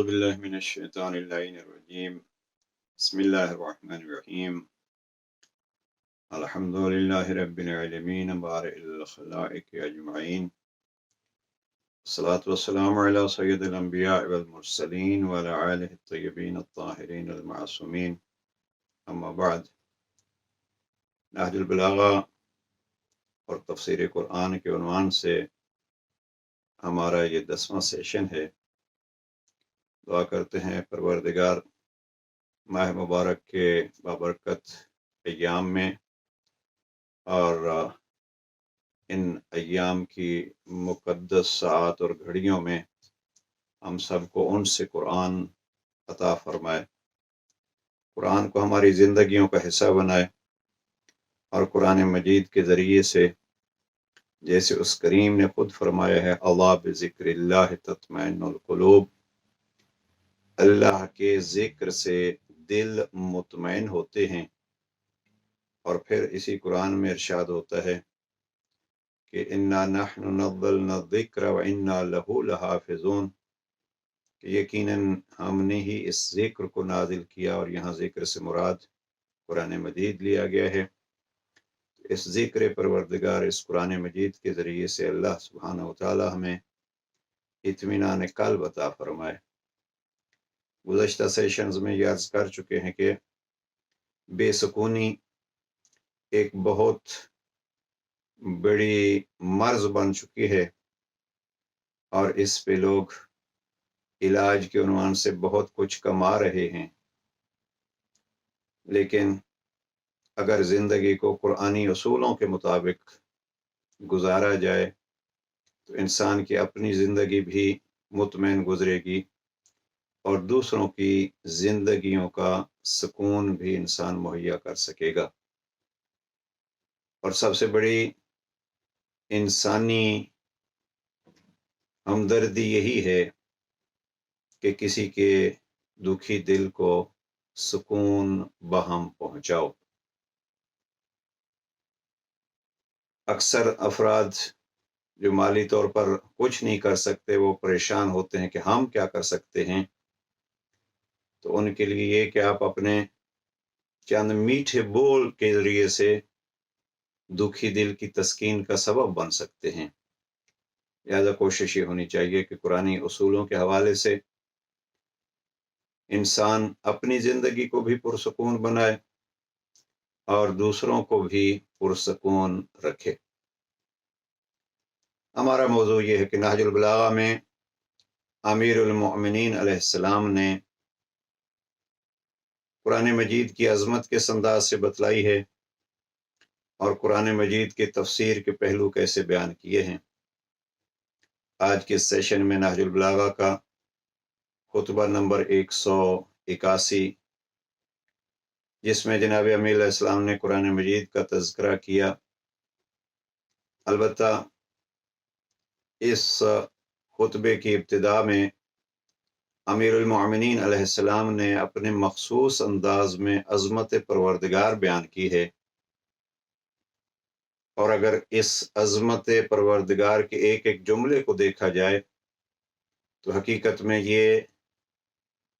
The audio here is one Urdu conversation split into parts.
بالله من الشيطان اللعين الرجيم بسم الله الرحمن الرحيم الحمد لله رب العالمين بارئ الخلائق أجمعين الصلاة والسلام على سيد الأنبياء والمرسلين وعلى آله الطيبين الطاهرين المعصومين أما بعد نهج البلاغہ اور تفسیر قرآن کے عنوان سے ہمارا یہ 10واں سیشن ہے۔ دعا کرتے ہیں پروردگار ماہ مبارک کے بابرکت ایام میں اور ان ایام کی مقدس ساعات اور گھڑیوں میں ہم سب کو ان سے قرآن عطا فرمائے، قرآن کو ہماری زندگیوں کا حصہ بنائے، اور قرآن مجید کے ذریعے سے جیسے اس کریم نے خود فرمایا ہے الا بذکر اللہ تطمئن القلوب، اللہ کے ذکر سے دل مطمئن ہوتے ہیں۔ اور پھر اسی قرآن میں ارشاد ہوتا ہے کہ انا نحن نزلنا الذکر وانا لہ لحافظون، کہ یقیناً ہم نے ہی اس ذکر کو نازل کیا، اور یہاں ذکر سے مراد قرآن مجید لیا گیا ہے۔ اس ذکر پروردگار اس قرآن مجید کے ذریعے سے اللہ سبحانہ وتعالی ہمیں اطمینان قلب عطا فرمائے۔ گزشتہ سیشنز میں یہ عرض کر چکے ہیں کہ بے سکونی ایک بہت بڑی مرض بن چکی ہے، اور اس پہ لوگ علاج کے عنوان سے بہت کچھ کما رہے ہیں، لیکن اگر زندگی کو قرآنی اصولوں کے مطابق گزارا جائے تو انسان کی اپنی زندگی بھی مطمئن گزرے گی، اور دوسروں کی زندگیوں کا سکون بھی انسان مہیا کر سکے گا۔ اور سب سے بڑی انسانی ہمدردی یہی ہے کہ کسی کے دکھی دل کو سکون بہم پہنچاؤ۔ اکثر افراد جو مالی طور پر کچھ نہیں کر سکتے وہ پریشان ہوتے ہیں کہ ہم کیا کر سکتے ہیں، تو ان کے لیے یہ کہ آپ اپنے چند میٹھے بول کے ذریعے سے دکھی دل کی تسکین کا سبب بن سکتے ہیں۔ لہذا کوشش یہ ہونی چاہیے کہ قرآنی اصولوں کے حوالے سے انسان اپنی زندگی کو بھی پرسکون بنائے اور دوسروں کو بھی پرسکون رکھے۔ ہمارا موضوع یہ ہے کہ نہج البلاغہ میں امیر المؤمنین علیہ السلام نے قرآن مجید کی عظمت کس انداز سے بتلائی ہے، اور قرآن مجید کے تفسیر کے پہلو کیسے بیان کیے ہیں۔ آج کے سیشن میں نہج البلاغہ کا خطبہ نمبر 181، جس میں جناب امیر علیہ السلام نے قرآن مجید کا تذکرہ کیا۔ البتہ اس خطبے کی ابتدا میں امیر المؤمنین علیہ السلام نے اپنے مخصوص انداز میں عظمت پروردگار بیان کی ہے، اور اگر اس عظمت پروردگار کے ایک ایک جملے کو دیکھا جائے تو حقیقت میں یہ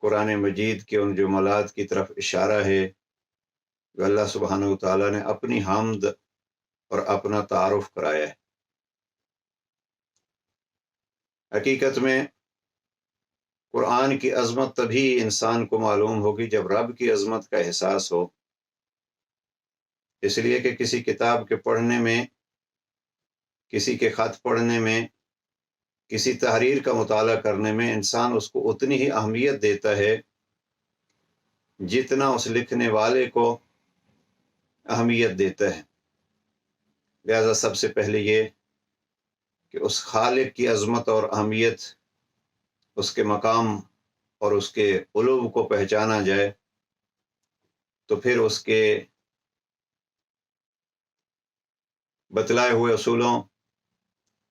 قرآن مجید کے ان جملات کی طرف اشارہ ہے جو اللہ سبحانہ وتعالیٰ نے اپنی حمد اور اپنا تعارف کرایا ہے۔ حقیقت میں قرآن کی عظمت تبھی انسان کو معلوم ہوگی جب رب کی عظمت کا احساس ہو، اس لیے کہ کسی کتاب کے پڑھنے میں، کسی کے خط پڑھنے میں، کسی تحریر کا مطالعہ کرنے میں انسان اس کو اتنی ہی اہمیت دیتا ہے جتنا اس لکھنے والے کو اہمیت دیتا ہے۔ لہذا سب سے پہلے یہ کہ اس خالق کی عظمت اور اہمیت، اس کے مقام اور اس کے علو کو پہچانا جائے، تو پھر اس کے بتلائے ہوئے اصولوں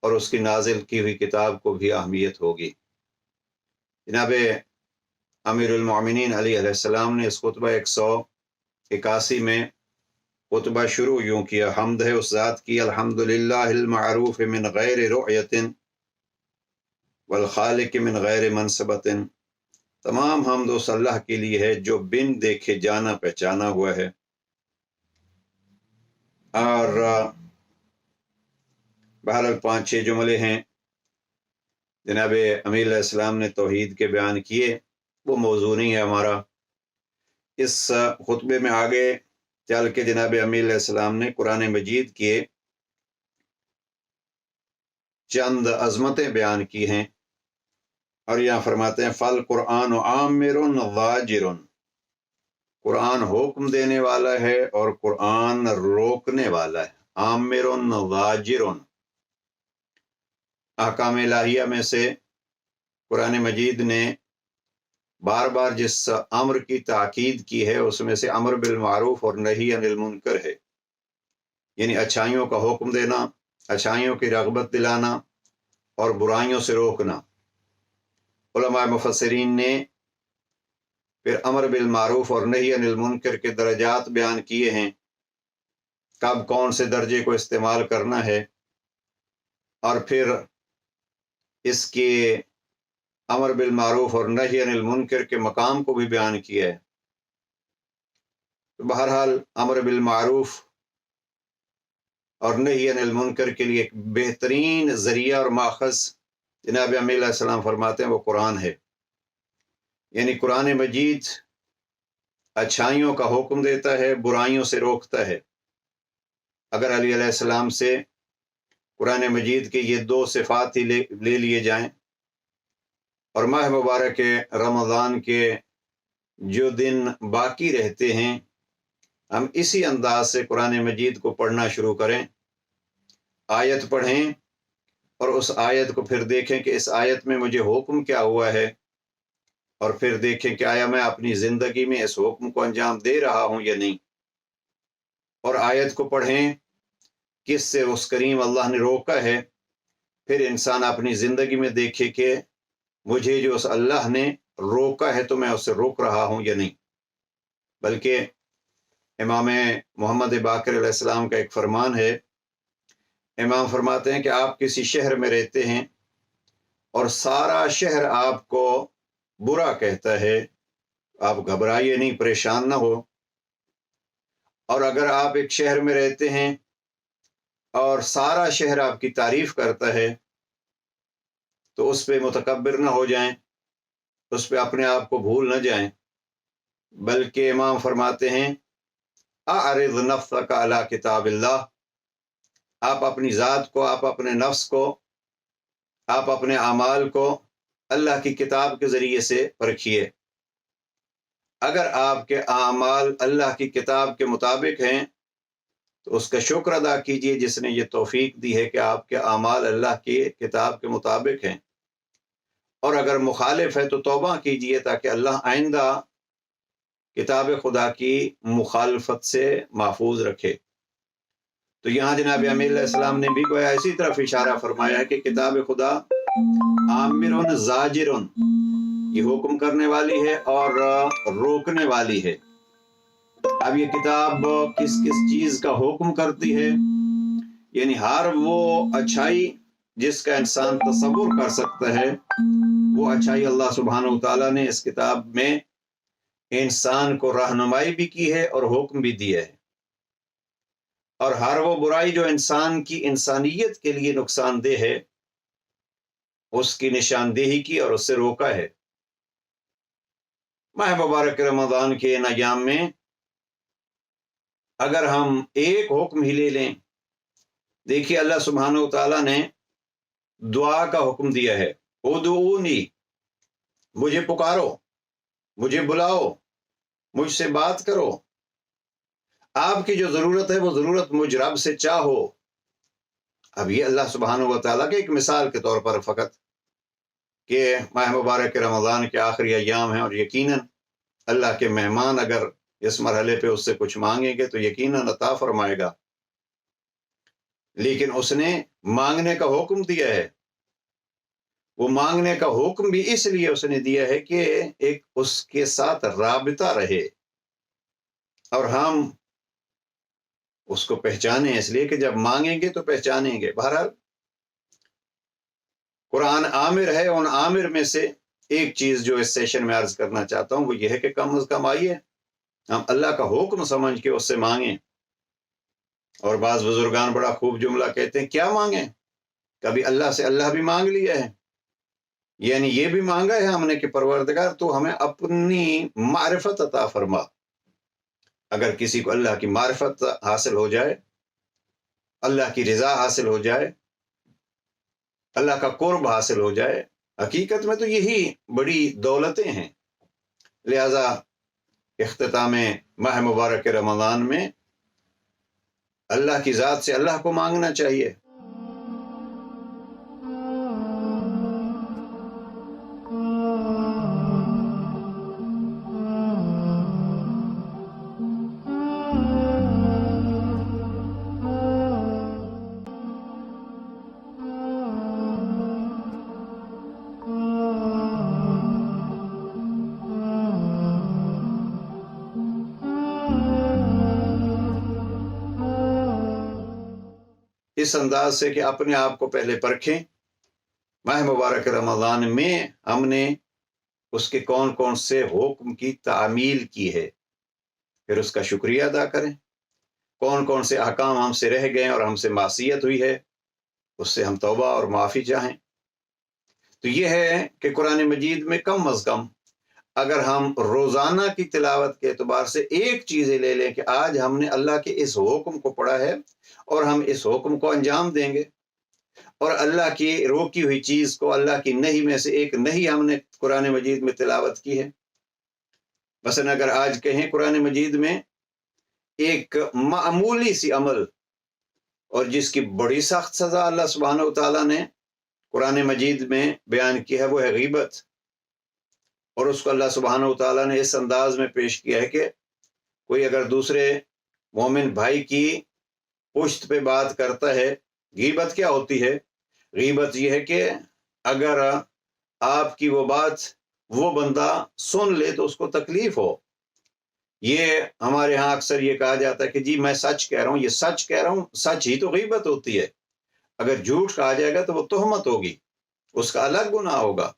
اور اس کی نازل کی ہوئی کتاب کو بھی اہمیت ہوگی۔ جناب امیر المؤمنین علیہ السلام نے اس خطبہ 181 میں خطبہ شروع یوں کیا: حمد ہے اس ذات کی الحمدللہ المعروف من غیر رعیت والخالق من غیر منصبت تمام حمد و اللہ کے لیے ہے جو بن دیکھے جانا پہچانا ہوا ہے۔ اور بہرحال 5-6 جملے ہیں جناب امیر علیہ السلام نے توحید کے بیان کیے، وہ موضوع نہیں ہے ہمارا۔ اس خطبے میں آگے چل کے جناب امیر علیہ السلام نے قرآن مجید کے چند عظمتیں بیان کی ہیں، اور یہاں فرماتے ہیں فل قرآن عامر ضاجر، قرآن حکم دینے والا ہے اور قرآن روکنے والا ہے۔ عامر ضاجر، احکام الہیہ میں سے قرآن مجید نے بار بار جس امر کی تاکید کی ہے اس میں سے امر بالمعروف اور نہی عن المنکر ہے، یعنی اچھائیوں کا حکم دینا، اچھائیوں کی رغبت دلانا اور برائیوں سے روکنا۔ علماء مفسرین نے پھر امر بالمعروف اور نہی عن المنکر کے درجات بیان کیے ہیں، کب کون سے درجے کو استعمال کرنا ہے، اور پھر اس کے امر بالمعروف اور نہی عن المنکر کے مقام کو بھی بیان کیا ہے۔ بہرحال امر بالمعروف اور نہی عن المنکر کے لیے ایک بہترین ذریعہ اور ماخذ جناب امیر علیہ السلام فرماتے ہیں وہ قرآن ہے، یعنی قرآن مجید اچھائیوں کا حکم دیتا ہے، برائیوں سے روکتا ہے۔ اگر علی علیہ السلام سے قرآن مجید کے یہ 2 صفات ہی لے لیے جائیں، اور ماہ مبارک رمضان کے جو دن باقی رہتے ہیں ہم اسی انداز سے قرآن مجید کو پڑھنا شروع کریں، آیت پڑھیں اور اس آیت کو پھر دیکھیں کہ اس آیت میں مجھے حکم کیا ہوا ہے، اور پھر دیکھیں کہ آیا میں اپنی زندگی میں اس حکم کو انجام دے رہا ہوں یا نہیں، اور آیت کو پڑھیں کس سے اس کریم اللہ نے روکا ہے، پھر انسان اپنی زندگی میں دیکھے کہ مجھے جو اس اللہ نے روکا ہے تو میں اس سے روک رہا ہوں یا نہیں۔ بلکہ امام محمد باقر علیہ السلام کا ایک فرمان ہے، امام فرماتے ہیں کہ آپ کسی شہر میں رہتے ہیں اور سارا شہر آپ کو برا کہتا ہے، آپ گھبرائیے نہیں، پریشان نہ ہو۔ اور اگر آپ ایک شہر میں رہتے ہیں اور سارا شہر آپ کی تعریف کرتا ہے تو اس پہ متکبر نہ ہو جائیں، اس پہ اپنے آپ کو بھول نہ جائیں، بلکہ امام فرماتے ہیں اعرض نفسک علی کتاب اللہ، آپ اپنی ذات کو، آپ اپنے نفس کو، آپ اپنے اعمال کو اللہ کی کتاب کے ذریعے سے پرکھیے۔ اگر آپ کے اعمال اللہ کی کتاب کے مطابق ہیں تو اس کا شکر ادا کیجئے جس نے یہ توفیق دی ہے کہ آپ کے اعمال اللہ کی کتاب کے مطابق ہیں، اور اگر مخالف ہے تو توبہ کیجئے تاکہ اللہ آئندہ کتاب خدا کی مخالفت سے محفوظ رکھے۔ تو یہاں جناب امیر علیہ السلام نے بھی گویا اسی طرف اشارہ فرمایا ہے کہ کتاب خدا عامر زاجر، یہ حکم کرنے والی ہے اور روکنے والی ہے۔ اب یہ کتاب کس کس چیز کا حکم کرتی ہے، یعنی ہر وہ اچھائی جس کا انسان تصور کر سکتا ہے وہ اچھائی اللہ سبحانہ وتعالیٰ نے اس کتاب میں انسان کو رہنمائی بھی کی ہے اور حکم بھی دیا ہے، اور ہر وہ برائی جو انسان کی انسانیت کے لیے نقصان دہ ہے اس کی نشاندہی کی اور اس سے روکا ہے۔ ماہ مبارک رمضان کے ان ایام میں اگر ہم ایک حکم ہی لے لیں، دیکھیے اللہ سبحانہ وتعالیٰ نے دعا کا حکم دیا ہے، ادعونی، مجھے پکارو، مجھے بلاؤ، مجھ سے بات کرو، آپ کی جو ضرورت ہے وہ ضرورت مجھ رب سے چاہو۔ اب یہ اللہ سبحانہ وتعالیٰ کے ایک مثال کے طور پر فقط کہ ماہ مبارک رمضان کے آخری ایام ہیں اور یقیناً اللہ کے مہمان اگر اس مرحلے پہ اس سے کچھ مانگیں گے تو یقیناً عطا فرمائے گا، لیکن اس نے مانگنے کا حکم دیا ہے۔ وہ مانگنے کا حکم بھی اس لیے اس نے دیا ہے کہ ایک اس کے ساتھ رابطہ رہے اور ہم اس کو پہچانیں، اس لیے کہ جب مانگیں گے تو پہچانیں گے۔ بہرحال قرآن عامر ہے، ان عامر میں سے ایک چیز جو اس سیشن میں عرض کرنا چاہتا ہوں وہ یہ ہے کہ کم از کم آئیے ہم اللہ کا حکم سمجھ کے اس سے مانگیں. اور بعض بزرگان بڑا خوب جملہ کہتے ہیں، کیا مانگیں؟ کبھی اللہ سے اللہ بھی مانگ لیا ہے، یعنی یہ بھی مانگا ہے ہم نے کہ پروردگار تو ہمیں اپنی معرفت عطا فرما. اگر کسی کو اللہ کی معرفت حاصل ہو جائے، اللہ کی رضا حاصل ہو جائے، اللہ کا قرب حاصل ہو جائے، حقیقت میں تو یہی بڑی دولتیں ہیں. لہذا اختتام ماہ مبارک رمضان میں اللہ کی ذات سے اللہ کو مانگنا چاہیے. اس انداز سے کہ اپنے آپ کو پہلے پرکھیں. ماہ مبارک رمضان میں ہم نے اس کے کون کون سے حکم کی تعمیل کی ہے، پھر اس کا شکریہ ادا کریں. کون کون سے احکام ہم سے رہ گئے اور ہم سے معصیت ہوئی ہے، اس سے ہم توبہ اور معافی چاہیں. تو یہ ہے کہ قرآن مجید میں کم از کم اگر ہم روزانہ کی تلاوت کے اعتبار سے ایک چیز لے لیں کہ آج ہم نے اللہ کے اس حکم کو پڑھا ہے اور ہم اس حکم کو انجام دیں گے، اور اللہ کی روکی ہوئی چیز کو، اللہ کی نہیں میں سے ایک نہیں ہم نے قرآن مجید میں تلاوت کی ہے. مثلا اگر آج کہیں قرآن مجید میں ایک معمولی سی عمل اور جس کی بڑی سخت سزا اللہ سبحانہ و تعالیٰ نے قرآن مجید میں بیان کی ہے، وہ ہے غیبت. اور اس کو اللہ سبحانہ و تعالیٰ نے اس انداز میں پیش کیا ہے کہ کوئی اگر دوسرے مومن بھائی کی پشت پہ بات کرتا ہے. غیبت کیا ہوتی ہے؟ غیبت یہ ہے کہ اگر آپ کی وہ بات وہ بندہ سن لے تو اس کو تکلیف ہو. یہ ہمارے ہاں اکثر یہ کہا جاتا ہے کہ جی میں سچ کہہ رہا ہوں، یہ سچ کہہ رہا ہوں. سچ ہی تو غیبت ہوتی ہے. اگر جھوٹ کہا جائے گا تو وہ تہمت ہوگی، اس کا الگ گناہ ہوگا.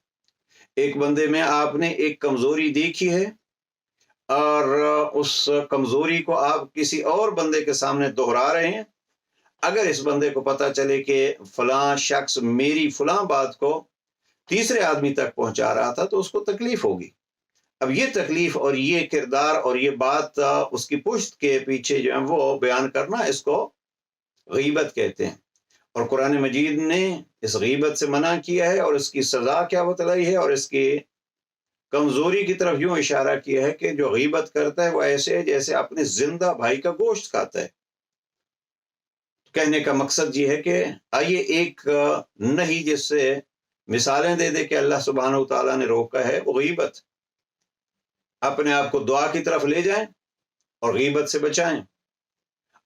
ایک بندے میں آپ نے ایک کمزوری دیکھی ہے اور اس کمزوری کو آپ کسی اور بندے کے سامنے دہرا رہے ہیں. اگر اس بندے کو پتہ چلے کہ فلاں شخص میری فلاں بات کو تیسرے آدمی تک پہنچا رہا تھا تو اس کو تکلیف ہوگی. اب یہ تکلیف اور یہ کردار اور یہ بات اس کی پشت کے پیچھے جو ہے وہ بیان کرنا، اس کو غیبت کہتے ہیں. اور قرآن مجید نے اس غیبت سے منع کیا ہے اور اس کی سزا کیا بتلائی ہے اور اس کی کمزوری کی طرف یوں اشارہ کیا ہے کہ جو غیبت کرتا ہے وہ ایسے ہے جیسے اپنے زندہ بھائی کا گوشت کھاتا ہے. کہنے کا مقصد یہ ہے کہ آئیے ایک نہیں جس سے مثالیں دے دے کہ اللہ سبحانہ و تعالیٰ نے روکا ہے وہ غیبت. اپنے آپ کو دعا کی طرف لے جائیں اور غیبت سے بچائیں.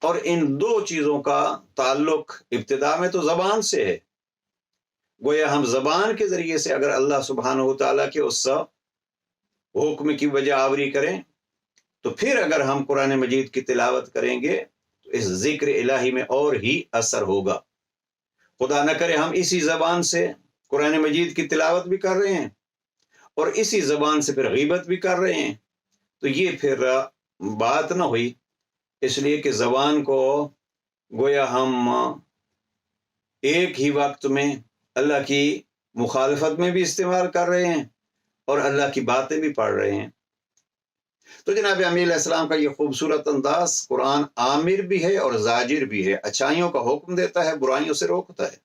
اور ان دو چیزوں کا تعلق ابتدا میں تو زبان سے ہے. گویا ہم زبان کے ذریعے سے اگر اللہ سبحانہ و تعالیٰ کے اس حکم کی وجہ آوری کریں تو پھر اگر ہم قرآن مجید کی تلاوت کریں گے تو اس ذکر الہی میں اور ہی اثر ہوگا. خدا نہ کرے ہم اسی زبان سے قرآن مجید کی تلاوت بھی کر رہے ہیں اور اسی زبان سے پھر غیبت بھی کر رہے ہیں، تو یہ پھر بات نہ ہوئی. اس لیے کہ زبان کو گویا ہم ایک ہی وقت میں اللہ کی مخالفت میں بھی استعمال کر رہے ہیں اور اللہ کی باتیں بھی پڑھ رہے ہیں. تو جناب امیر علیہ السلام کا یہ خوبصورت انداز، قرآن آمر بھی ہے اور زاجر بھی ہے، اچھائیوں کا حکم دیتا ہے، برائیوں سے روکتا ہے.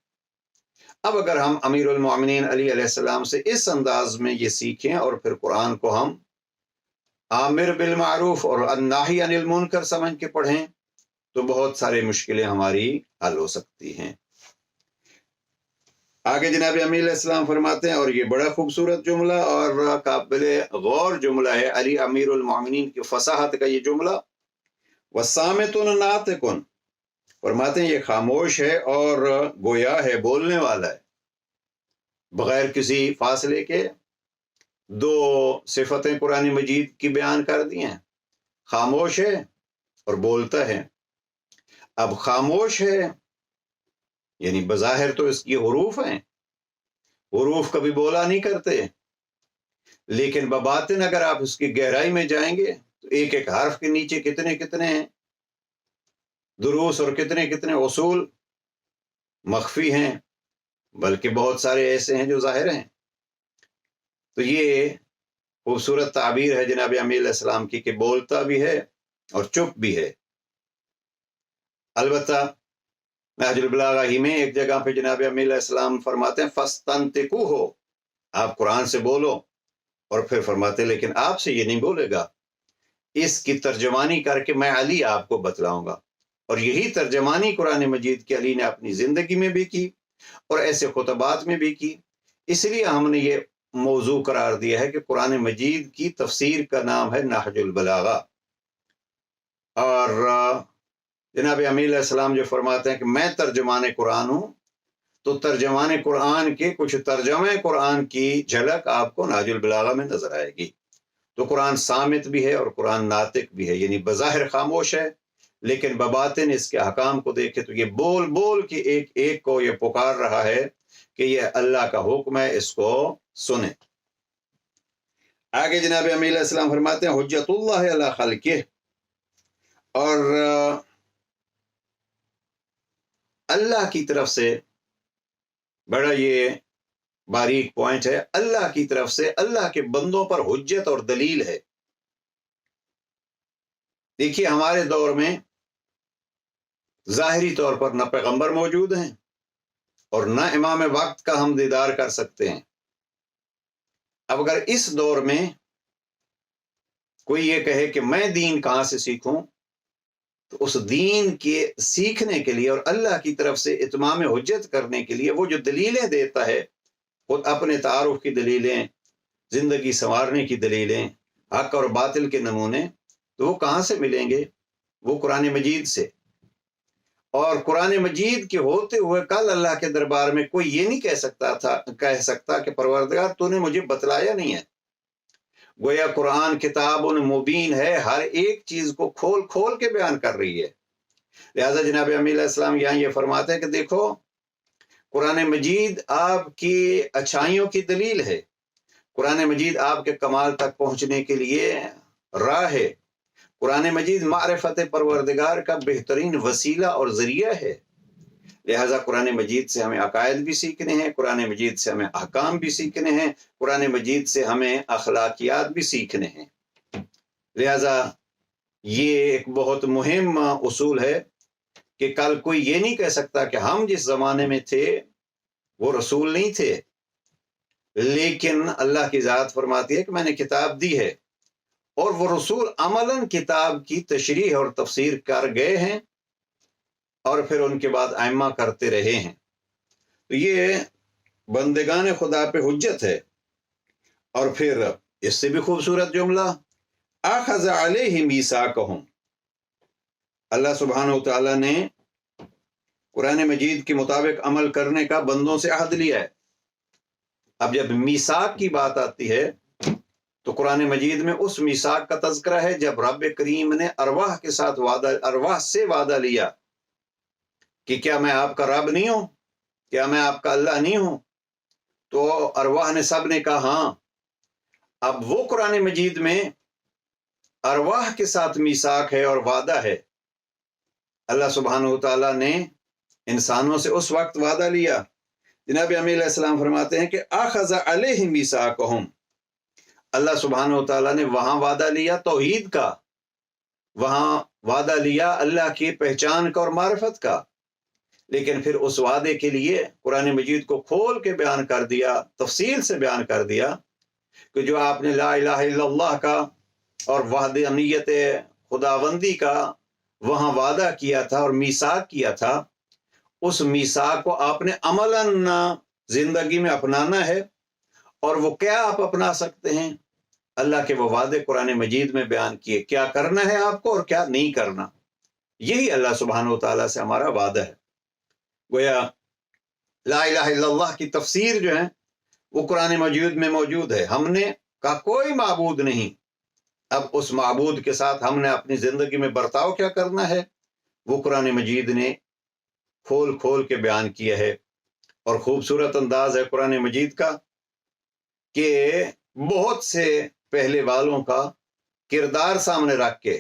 اب اگر ہم امیر المومنین علی علیہ السلام سے اس انداز میں یہ سیکھیں اور پھر قرآن کو ہم آمر بالمعروف اور ناہی عن المنکر سمجھ کے پڑھیں تو بہت سارے مشکلیں ہماری حل ہو سکتی ہیں. آگے جناب امیر علیہ السلام فرماتے ہیں، اور یہ بڑا خوبصورت جملہ اور قابل غور جملہ ہے علی امیر المومنین کی فصاحت کا یہ جملہ. وَالصَّامِتُ نَاطِقٌ، فرماتے ہیں یہ خاموش ہے اور گویا ہے، بولنے والا ہے. بغیر کسی فاصلے کے دو صفتیں قرآن مجید کی بیان کر دی ہیں، خاموش ہے اور بولتا ہے. اب خاموش ہے یعنی بظاہر تو اس کی حروف ہیں، حروف کبھی بولا نہیں کرتے، لیکن بباطن اگر آپ اس کی گہرائی میں جائیں گے تو ایک ایک حرف کے نیچے کتنے کتنے ہیں دروس اور کتنے کتنے اصول مخفی ہیں، بلکہ بہت سارے ایسے ہیں جو ظاہر ہیں۔ تو یہ خوبصورت تعبیر ہے جناب امیل علیہ السلام کی کہ بولتا بھی ہے اور چپ بھی ہے۔ البتہ نہج البلاغہ ہی میں ایک جگہ پہ جناب امیل علیہ السلام فرماتے ہیں فَاسْتَنْطِقُوهُ، آپ قرآن سے بولو، اور پھر فرماتے ہیں لیکن آپ سے یہ نہیں بولے گا، اس کی ترجمانی کر کے میں علی آپ کو بتلاؤں گا۔ اور یہی ترجمانی قرآن مجید کی علی نے اپنی زندگی میں بھی کی اور ایسے خطبات میں بھی کی۔ اس لیے ہم نے یہ موضوع قرار دیا ہے کہ قرآن مجید کی تفسیر کا نام ہے نہج البلاغہ۔ اور جناب امیل علیہ السلام جو فرماتے ہیں کہ میں ترجمان قرآن ہوں، تو ترجمان قرآن کے کچھ ترجمہ قرآن کی جھلک آپ کو نہج البلاغہ میں نظر آئے گی۔ تو قرآن صامت بھی ہے اور قرآن ناطق بھی ہے، یعنی بظاہر خاموش ہے لیکن بباطن اس کے حکام کو دیکھے تو یہ بول بول کے ایک ایک کو یہ پکار رہا ہے کہ یہ اللہ کا حکم ہے، اس کو سنیں۔ آگے جناب امیل علیہ السلام فرماتے ہیں حجت اللہ علی خلقہ، اور اللہ کی طرف سے بڑا یہ باریک پوائنٹ ہے، اللہ کی طرف سے اللہ کے بندوں پر حجت اور دلیل ہے۔ دیکھیے ہمارے دور میں ظاہری طور پر نہ پیغمبر موجود ہیں اور نہ امام وقت کا ہم دیدار کر سکتے ہیں۔ اب اگر اس دور میں کوئی یہ کہے کہ میں دین کہاں سے سیکھوں، تو اس دین کے سیکھنے کے لیے اور اللہ کی طرف سے اتمام حجت کرنے کے لیے وہ جو دلیلیں دیتا ہے، خود اپنے تعارف کی دلیلیں، زندگی سنوارنے کی دلیلیں، حق اور باطل کے نمونے، تو وہ کہاں سے ملیں گے؟ وہ قرآن مجید سے۔ اور قرآن مجید کے ہوتے ہوئے کل اللہ کے دربار میں کوئی یہ نہیں کہہ سکتا کہ پروردگار تو نے مجھے بتلایا نہیں ہے۔ گویا قرآن کتاب مبین ہے، ہر ایک چیز کو کھول کھول کے بیان کر رہی ہے۔ لہذا جناب امیل علیہ السلام یہاں یہ فرماتے ہیں کہ دیکھو قرآن مجید آپ کی اچھائیوں کی دلیل ہے، قرآن مجید آپ کے کمال تک پہنچنے کے لیے راہ ہے، قرآن مجید معرفت پروردگار کا بہترین وسیلہ اور ذریعہ ہے۔ لہٰذا قرآن مجید سے ہمیں عقائد بھی سیکھنے ہیں، قرآن مجید سے ہمیں احکام بھی سیکھنے ہیں، قرآن مجید سے ہمیں اخلاقیات بھی سیکھنے ہیں۔ لہٰذا یہ ایک بہت مہم اصول ہے کہ کل کوئی یہ نہیں کہہ سکتا کہ ہم جس زمانے میں تھے وہ رسول نہیں تھے، لیکن اللہ کی ذات فرماتی ہے کہ میں نے کتاب دی ہے اور وہ رسول عملاً کتاب کی تشریح اور تفسیر کر گئے ہیں اور پھر ان کے بعد ائمہ کرتے رہے ہیں۔ تو یہ بندگان خدا پہ حجت ہے۔ اور پھر اس سے بھی خوبصورت جملہ اخذ علیہ میثاقہم، اللہ سبحانہ و تعالیٰ نے قرآن مجید کے مطابق عمل کرنے کا بندوں سے عہد لیا ہے۔ اب جب میثاق کی بات آتی ہے تو قرآن مجید میں اس میثاق کا تذکرہ ہے جب رب کریم نے ارواح کے ساتھ ارواح سے وعدہ لیا کہ کیا میں آپ کا رب نہیں ہوں، کیا میں آپ کا اللہ نہیں ہوں؟ تو ارواح نے سب نے کہا ہاں۔ اب وہ قرآن مجید میں ارواح کے ساتھ میثاق ہے اور وعدہ ہے۔ اللہ سبحانہ و تعالیٰ نے انسانوں سے اس وقت وعدہ لیا۔ جناب امیل علیہ السلام فرماتے ہیں کہ اخذ علیہ میثاقہم، اللہ سبحانہ و تعالیٰ نے وہاں وعدہ لیا توحید کا، وہاں وعدہ لیا اللہ کی پہچان کا اور معرفت کا، لیکن پھر اس وعدے کے لیے قرآن مجید کو کھول کے بیان کر دیا، تفصیل سے بیان کر دیا کہ جو آپ نے لا الہ الا اللہ کا اور وحدانیت خداوندی کا وہاں وعدہ کیا تھا اور میثاق کیا تھا، اس میثاق کو آپ نے عملاً زندگی میں اپنانا ہے۔ اور وہ کیا آپ اپنا سکتے ہیں؟ اللہ کے وہ وعدے قرآن مجید میں بیان کیے، کیا کرنا ہے آپ کو اور کیا نہیں کرنا۔ یہی اللہ سبحانہ و تعالیٰ سے ہمارا وعدہ ہے۔ گویا لا الہ الا اللہ کی تفسیر جو ہے وہ قرآن مجید میں موجود ہے۔ ہم نے کہا کوئی معبود نہیں، اب اس معبود کے ساتھ ہم نے اپنی زندگی میں برتاؤ کیا کرنا ہے وہ قرآن مجید نے کھول کھول کے بیان کیا ہے۔ اور خوبصورت انداز ہے قرآن مجید کا کہ بہت سے پہلے والوں کا کردار سامنے رکھ کے،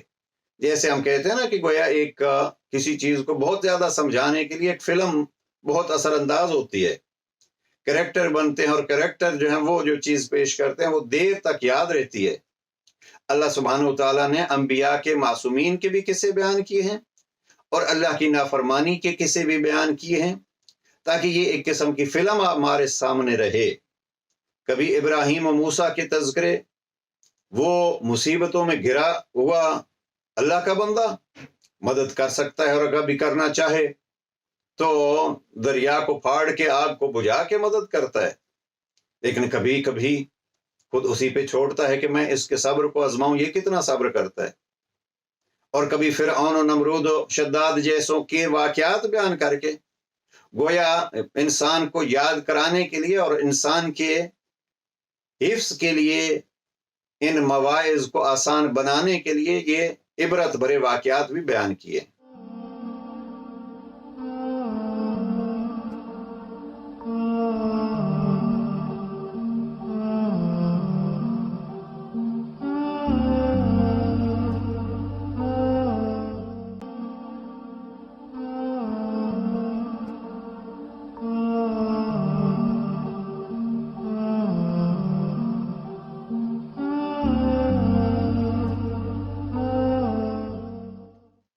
جیسے ہم کہتے ہیں نا کہ گویا ایک کسی چیز کو بہت زیادہ سمجھانے کے لیے ایک فلم بہت اثر انداز ہوتی ہے، کریکٹر بنتے ہیں اور کریکٹر جو ہیں وہ جو چیز پیش کرتے ہیں وہ دیر تک یاد رہتی ہے۔ اللہ سبحانہ و تعالیٰ نے انبیاء کے معصومین کے بھی قصے بیان کیے ہیں اور اللہ کی نافرمانی کے قصے بھی بیان کیے ہیں، تاکہ یہ ایک قسم کی فلم ہمارے سامنے رہے۔ کبھی ابراہیم و موسیٰ کے تذکرے، وہ مصیبتوں میں گھرا ہوا اللہ کا بندہ مدد کر سکتا ہے، اور اگر بھی کرنا چاہے تو دریا کو پھاڑ کے آگ کو بجھا کے مدد کرتا ہے، لیکن کبھی کبھی خود اسی پہ چھوڑتا ہے کہ میں اس کے صبر کو آزماؤں، یہ کتنا صبر کرتا ہے۔ اور کبھی فرعون و نمرود و شداد جیسوں کے واقعات بیان کر کے گویا انسان کو یاد کرانے کے لیے اور انسان کے حفظ کے لیے، ان مواعظ کو آسان بنانے کے لیے یہ عبرت بھرے واقعات بھی بیان کیے۔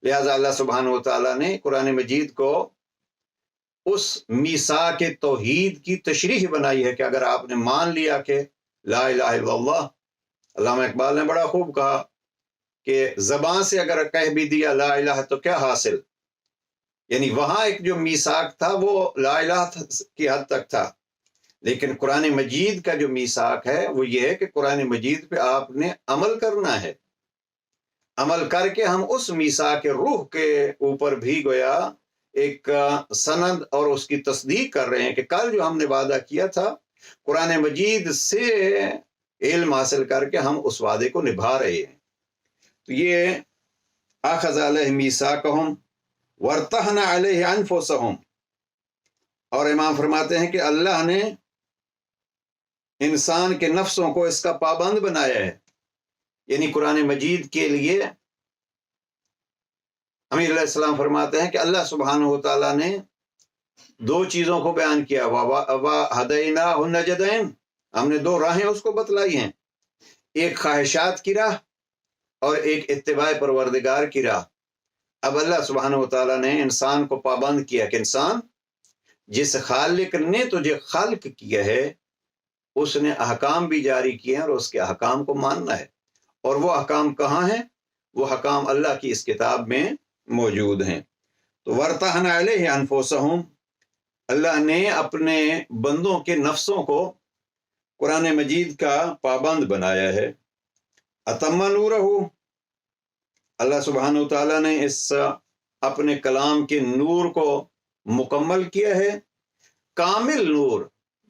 لہذا اللہ سبحانہ و تعالیٰ نے قرآن مجید کو اس میثاق توحید کی تشریح بنائی ہے کہ اگر آپ نے مان لیا کہ لا الہ الا اللہ، علامہ اقبال نے بڑا خوب کہا کہ زبان سے اگر کہہ بھی دیا لا الہ تو کیا حاصل، یعنی وہاں ایک جو میثاق تھا وہ لا الہ کی حد تک تھا، لیکن قرآن مجید کا جو میثاق ہے وہ یہ ہے کہ قرآن مجید پہ آپ نے عمل کرنا ہے، عمل کر کے ہم اس میثاق روح کے اوپر بھی گویا ایک سند اور اس کی تصدیق کر رہے ہیں کہ کل جو ہم نے وعدہ کیا تھا قرآن مجید سے علم حاصل کر کے ہم اس وعدے کو نبھا رہے ہیں۔ تو یہ اخذ علیہ میثاقہم وارتہن علیہ انفسہم، اور امام فرماتے ہیں کہ اللہ نے انسان کے نفسوں کو اس کا پابند بنایا ہے، یعنی قرآن مجید کے لیے امیر علیہ السلام فرماتے ہیں کہ اللہ سبحانہ و تعالیٰ نے دو چیزوں کو بیان کیا، وَهَدَيْنَاهُ النَّجْدَيْنِ، ہم نے دو راہیں اس کو بتلائی ہیں، ایک خواہشات کی راہ اور ایک اتباع پروردگار کی راہ۔ اب اللہ سبحانہ و تعالیٰ نے انسان کو پابند کیا کہ انسان، جس خالق نے تجھے خلق کیا ہے اس نے احکام بھی جاری کیے ہیں اور اس کے احکام کو ماننا ہے، اور وہ احکام کہاں ہیں؟ وہ احکام اللہ کی اس کتاب میں موجود ہیں۔ تو وارتہن علیہ انفسہم، اللہ نے اپنے بندوں کے نفسوں کو قرآن مجید کا پابند بنایا ہے۔ اتم نورہ، اللہ سبحانہ و تعالیٰ نے اس اپنے کلام کے نور کو مکمل کیا ہے، کامل نور،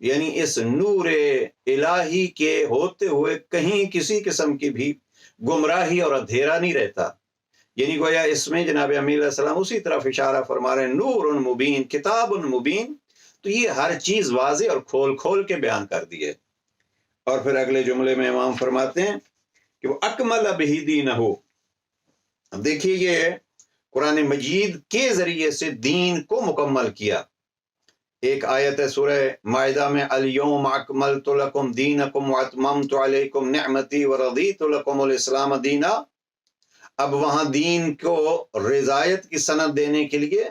یعنی اس نور الہی کے ہوتے ہوئے کہیں کسی قسم کی بھی گمراہی اور اندھیرا نہیں رہتا، یعنی گویا اس میں جناب امیر علیہ السلام اسی طرف اشارہ فرما رہے ہیں، نور مبین، کتاب مبین، تو یہ ہر چیز واضح اور کھول کھول کے بیان کر دی ہے۔ اور پھر اگلے جملے میں امام فرماتے ہیں کہ وہ اکمل بہ دینہ، دیکھیے یہ قرآن مجید کے ذریعے سے دین کو مکمل کیا۔ ایک آیت ہے سورہ مائدہ میں، الیوم اکملت لکم دینکم واتممت علیکم نعمتی ورضیت لکم الاسلام دینا۔ اب وہاں دین کو رضایت کی سند دینے کے لیے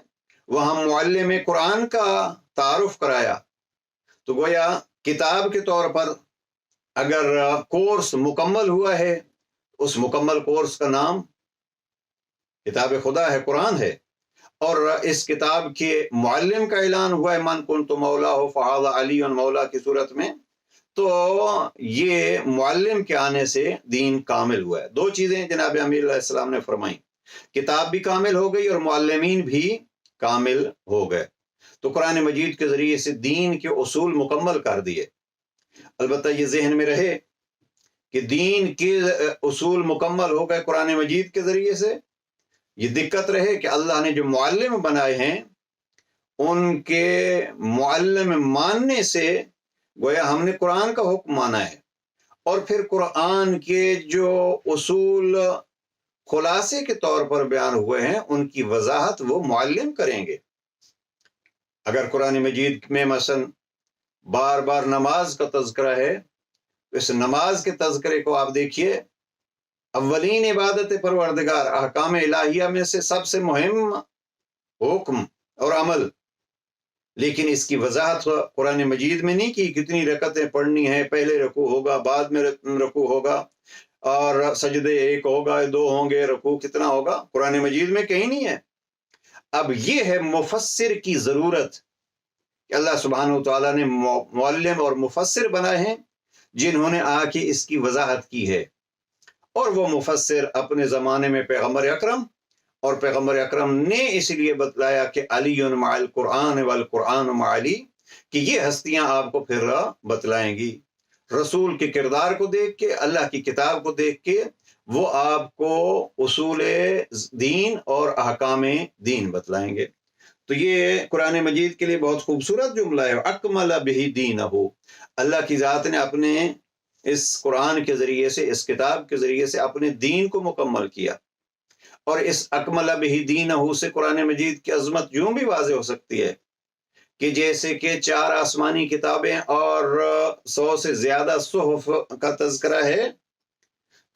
وہاں معلم قرآن کا تعارف کرایا، تو گویا کتاب کے طور پر اگر کورس مکمل ہوا ہے، اس مکمل کورس کا نام کتاب خدا ہے، قرآن ہے، اور اس کتاب کے معلم کا اعلان ہوا ہے، من کنت مولا فہذا علی مولا کی صورت میں، تو یہ معلم کے آنے سے دین کامل ہوا ہے۔ دو چیزیں جناب امیر علیہ السلام نے فرمائیں، کتاب بھی کامل ہو گئی اور معلمین بھی کامل ہو گئے، تو قرآن مجید کے ذریعے سے دین کے اصول مکمل کر دیے۔ البتہ یہ ذہن میں رہے کہ دین کے اصول مکمل ہو گئے قرآن مجید کے ذریعے سے، یہ دقت رہے کہ اللہ نے جو معلم بنائے ہیں ان کے معلم ماننے سے گویا ہم نے قرآن کا حکم مانا ہے، اور پھر قرآن کے جو اصول خلاصے کے طور پر بیان ہوئے ہیں ان کی وضاحت وہ معلم کریں گے۔ اگر قرآن مجید میں مثلا بار بار نماز کا تذکرہ ہے، اس نماز کے تذکرے کو آپ دیکھیے، اولین عبادت پروردگار احکام الہیہ میں سے سب سے مہم حکم اور عمل، لیکن اس کی وضاحت قرآن مجید میں نہیں کی کتنی رکعتیں پڑھنی ہیں، پہلے رکوع ہوگا، بعد میں رکوع ہوگا، اور سجدے 1 ہوگا 2 ہوں گے، رکوع کتنا ہوگا، قرآن مجید میں کہیں نہیں ہے۔ اب یہ ہے مفسر کی ضرورت کہ اللہ سبحانہ وتعالیٰ نے معلم اور مفسر بنائے ہیں جنہوں نے آ کے اس کی وضاحت کی ہے، اور وہ مفسر اپنے زمانے میں پیغمبر اکرم، اور پیغمبر اکرم نے اس لیے بتلایا کہ علی مع القرآن والقرآن مع علی، کہ یہ ہستیاں آپ کو پھر بتلائیں گی۔ رسول کے کردار کو دیکھ کے، اللہ کی کتاب کو دیکھ کے وہ آپ کو اصول دین اور احکام دین بتلائیں گے۔ تو یہ قرآن مجید کے لیے بہت خوبصورت جملہ ہے، اکمل بہ دینہ، اللہ کی ذات نے اپنے اس قرآن کے ذریعے سے، اس کتاب کے ذریعے سے اپنے دین کو مکمل کیا۔ اور اس اکمل بہ دینہ سے قرآن مجید کی عظمت یوں بھی واضح ہو سکتی ہے کہ جیسے کہ 4 آسمانی کتابیں اور 100 سے زیادہ صحف کا تذکرہ ہے،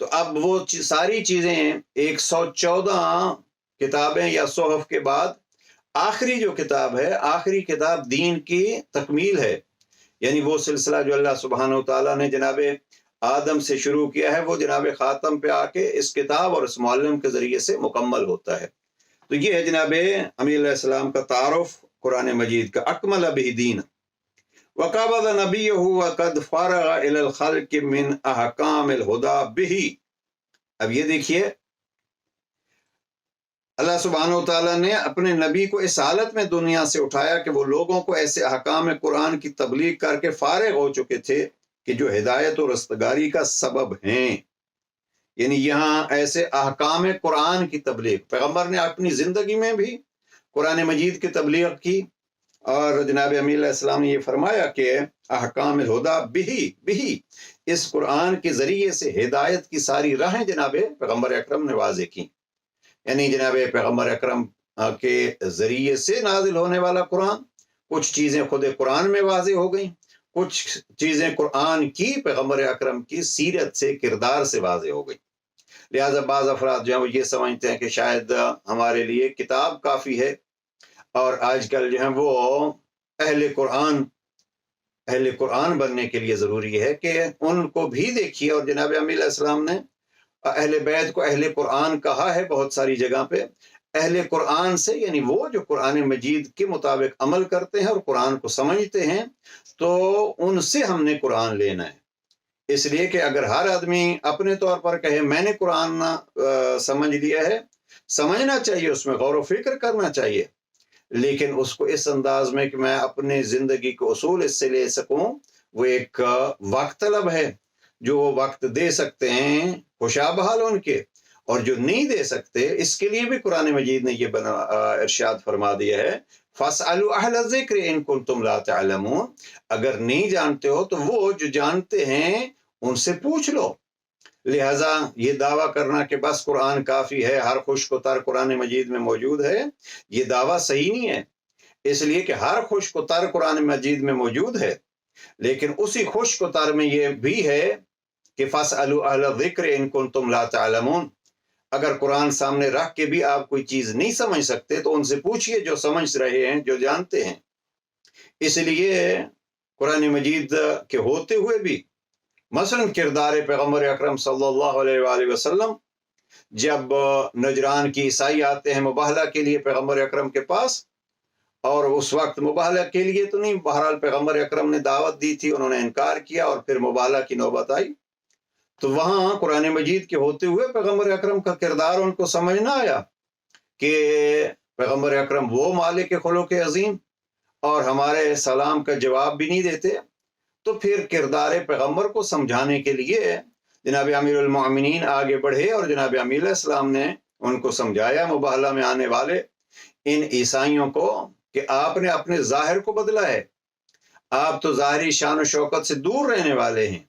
تو اب وہ ساری چیزیں 114 کتابیں یا صحف کے بعد آخری جو کتاب ہے، آخری کتاب دین کی تکمیل ہے، یعنی وہ سلسلہ جو اللہ سبحانہ وتعالیٰ نے جناب آدم سے شروع کیا ہے، وہ جناب خاتم پہ آ کے اس کتاب اور اس معلم کے ذریعے سے مکمل ہوتا ہے۔ تو یہ ہے جناب امین علیہ السلام کا تعارف قرآن مجید کا، اکمل بہ دین وقبض نبیہ وقد فرغ الی الخلق من احکام الہدی بہ۔ اب یہ دیکھیے، اللہ سبحانہ وتعالیٰ نے اپنے نبی کو اس حالت میں دنیا سے اٹھایا کہ وہ لوگوں کو ایسے احکام قرآن کی تبلیغ کر کے فارغ ہو چکے تھے کہ جو ہدایت و رستگاری کا سبب ہیں۔ یعنی یہاں ایسے احکام قرآن کی تبلیغ، پیغمبر نے اپنی زندگی میں بھی قرآن مجید کی تبلیغ کی، اور جناب امین علیہ السلام نے یہ فرمایا کہ احکام الہدی بہ، اس قرآن کے ذریعے سے ہدایت کی ساری راہیں جناب پیغمبر اکرم نے واضح کی۔ یعنی جناب پیغمبر اکرم کے ذریعے سے نازل ہونے والا قرآن، کچھ چیزیں خود قرآن میں واضح ہو گئیں، کچھ چیزیں قرآن کی پیغمبر اکرم کی سیرت سے، کردار سے واضح ہو گئی۔ لہٰذا بعض افراد جو ہیں وہ یہ سمجھتے ہیں کہ شاید ہمارے لیے کتاب کافی ہے، اور آج کل جو ہیں وہ اہل قرآن بننے کے لیے ضروری ہے کہ ان کو بھی دیکھیے۔ اور جناب امین علیہ السلام نے اہل بیت کو اہل قرآن کہا ہے بہت ساری جگہ پہ۔ اہل قرآن سے یعنی وہ جو قرآن مجید کے مطابق عمل کرتے ہیں اور قرآن کو سمجھتے ہیں، تو ان سے ہم نے قرآن لینا ہے۔ اس لیے کہ اگر ہر آدمی اپنے طور پر کہے میں نے قرآن سمجھ لیا ہے، سمجھنا چاہیے، اس میں غور و فکر کرنا چاہیے، لیکن اس کو اس انداز میں کہ میں اپنے زندگی کے اصول اس سے لے سکوں، وہ ایک وقت طلب ہے۔ جو وہ وقت دے سکتے ہیں خوشا بحال ان کے، اور جو نہیں دے سکتے اس کے لیے بھی قرآن مجید نے یہ ارشاد فرما دیا ہے، فَاسْأَلُوا أَهْلَ الذِّكْرِ إِن كُنتُمْ لَا تَعْلَمُونَ، اگر نہیں جانتے ہو تو وہ جو جانتے ہیں ان سے پوچھ لو۔ لہٰذا یہ دعویٰ کرنا کہ بس قرآن کافی ہے، ہر خشک و تر قرآن مجید میں موجود ہے، یہ دعویٰ صحیح نہیں ہے، اس لیے کہ ہر خشک و تر قرآن مجید میں موجود ہے، لیکن اسی خشک و تر میں یہ بھی ہے کہ فَاسْأَلُوا أَهْلَ الذِّكْرِ إِن كُنتُمْ لَا تَعْلَمُونَ، اگر قرآن سامنے رکھ کے بھی آپ کوئی چیز نہیں سمجھ سکتے تو ان سے پوچھئے جو سمجھ رہے ہیں، جو جانتے ہیں۔ اس لیے قرآن مجید کے ہوتے ہوئے بھی مثلا کردار پیغمبر اکرم صلی اللہ علیہ وآلہ وسلم، جب نجران کی عیسائی آتے ہیں مباہلہ کے لیے پیغمبر اکرم کے پاس، اور اس وقت مباہلہ کے لیے تو نہیں، بہرحال پیغمبر اکرم نے دعوت دی تھی، انہوں نے انکار کیا اور پھر مباہلہ کی نوبت آئی، تو وہاں قرآن مجید کے ہوتے ہوئے پیغمبر اکرم کا کردار ان کو سمجھ نہ آیا کہ پیغمبر اکرم وہ مالک خلق عظیم اور ہمارے سلام کا جواب بھی نہیں دیتے، تو پھر کردار پیغمبر کو سمجھانے کے لیے جناب امیر المؤمنین آگے بڑھے، اور جناب امیر علیہ السلام نے ان کو سمجھایا مباہلہ میں آنے والے ان عیسائیوں کو کہ آپ نے اپنے ظاہر کو بدلا ہے، آپ تو ظاہری شان و شوکت سے دور رہنے والے ہیں،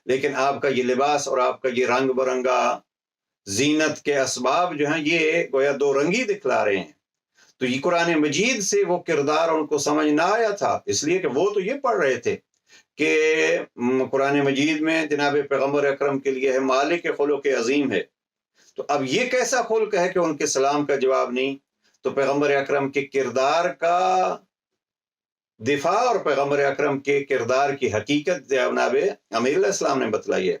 لیکن آپ کا یہ لباس اور آپ کا یہ رنگ برنگا زینت کے اسباب جو ہیں یہ گویا دو رنگی دکھلا رہے ہیں. تو یہ قرآن مجید سے وہ کردار ان کو سمجھ نہ آیا تھا، اس لیے کہ وہ تو یہ پڑھ رہے تھے کہ قرآن مجید میں جناب پیغمبر اکرم کے لیے ہے مالک خلق عظیم ہے. تو اب یہ کیسا خلق ہے کہ ان کے سلام کا جواب نہیں؟ تو پیغمبر اکرم کے کردار کا دفاع اور پیغمبر اکرم کے کردار کی حقیقت جناب امیر علیہ السلام نے بتلائی ہے.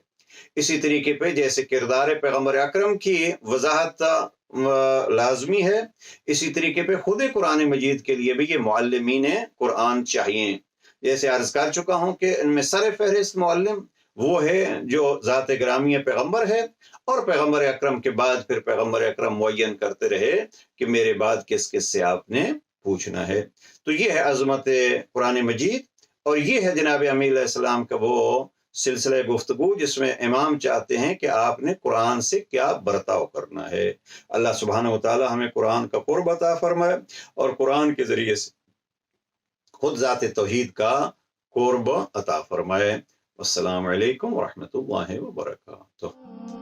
اسی طریقے پہ جیسے کردار پیغمبر اکرم کی وضاحت لازمی ہے، اسی طریقے پہ خود قرآن مجید کے لیے بھی یہ معلمین قرآن چاہیے. جیسے عرض کر چکا ہوں کہ ان میں سر فہرست معلم وہ ہے جو ذات گرامی پیغمبر ہے، اور پیغمبر اکرم کے بعد پھر پیغمبر اکرم معین کرتے رہے کہ میرے بعد کس کس سے آپ نے پوچھنا ہے. تو یہ ہے عظمت قرآن مجید، اور یہ ہے جناب امیر علیہ السلام کا وہ سلسلہ گفتگو جس میں امام چاہتے ہیں کہ آپ نے قرآن سے کیا برتاؤ کرنا ہے. اللہ سبحانہ و تعالی ہمیں قرآن کا قرب عطا فرمائے اور قرآن کے ذریعے سے خود ذات توحید کا قرب عطا فرمائے. السلام علیکم ورحمۃ اللہ وبرکاتہ.